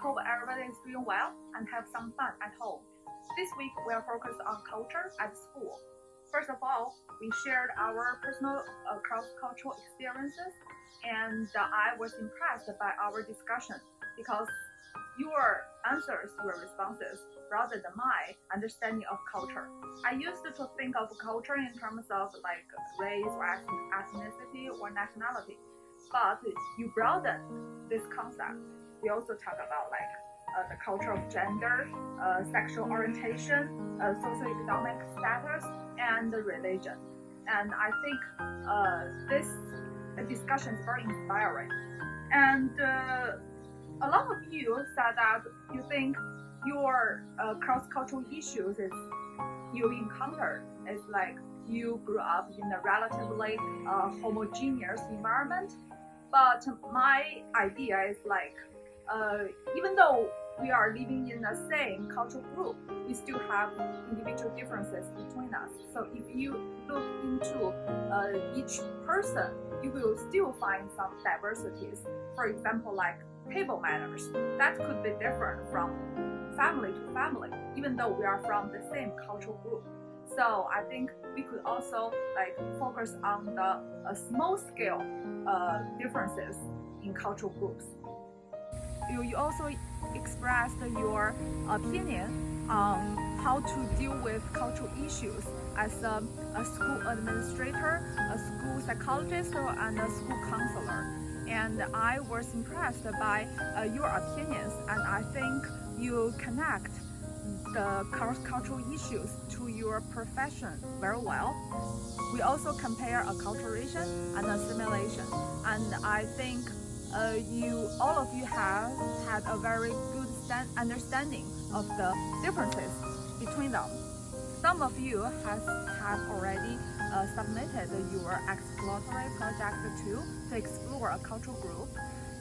hope everybody is doing well and have some fun at home. This week we are focused on culture at school. First of all, we shared our personal cross-cultural experiences, and I was impressed by our discussion because your answers, your responses, rather than my understanding of culture. I used to think of culture in terms of like race or ethnicity or nationality, but you broaden this concept. We also talk about like the culture of gender, sexual orientation, socioeconomic status, and religion. And I think this discussion is very inspiring. And a lot of you said that you think your cross-cultural issues is you encountered is like you grew up in a relatively homogeneous environment. But my idea is like even though we are living in the same cultural group, we still have individual differences between us. So if you look into each person, you will still find some diversities. For example, like table manners, that could be different from family to family, even though we are from the same cultural group. So I think we could also like focus on the small scale differences in cultural groups. You also expressed your opinion on how to deal with cultural issues as a school administrator, a school psychologist, and a school counselor. And I was impressed by your opinions, and I think you connect the cross-cultural issues to your profession very well. We also compare acculturation and assimilation, and I think all of you have had a very good understanding of the differences between them. Some of you have already submitted your exploratory project to explore a cultural group,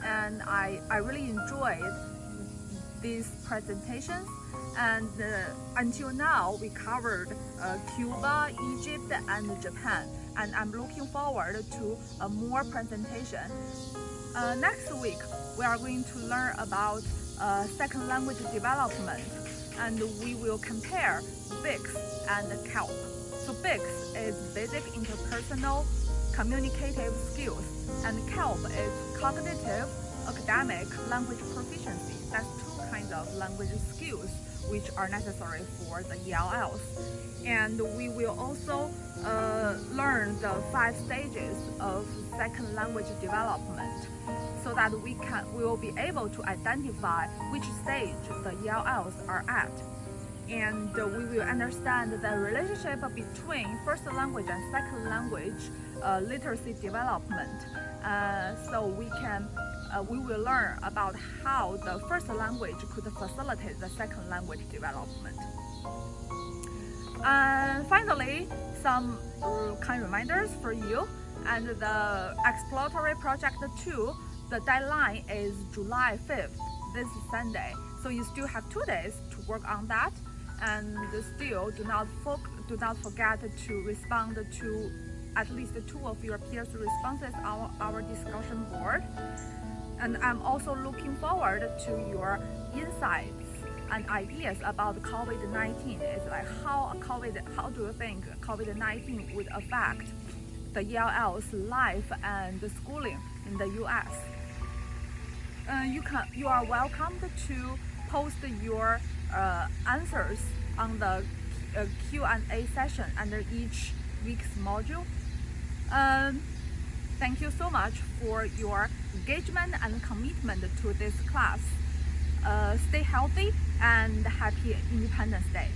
and I really enjoyed these presentations. And until now, we covered Cuba, Egypt, and Japan, and I'm looking forward to more presentation. Next week, we are going to learn about second language development, and we will compare BICS and KELP. So BICS is basic interpersonal communicative skills, and KELP is cognitive academic language proficiency. That's two kinds of language skills which are necessary for the ELLs. And we will also learn the 5 stages of second language development, so that we will be able to identify which stage the ELLs are at. And we will understand the relationship between first language and second language literacy development. So we will learn about how the first language could facilitate the second language development. And finally, some kind reminders for you. And the exploratory project 2, the deadline is July 5th, this Sunday. So you still have 2 days to work on that. And still do not forget to respond to at least 2 of your peers' responses on our discussion board. And I'm also looking forward to your insights and ideas about COVID-19. It's like how do you think COVID-19 would affect the ELL's life and schooling in the US? You are welcome to post your answers on the Q&A session under each week's module. Thank you so much for your engagement and commitment to this class. Stay healthy and happy Independence Day.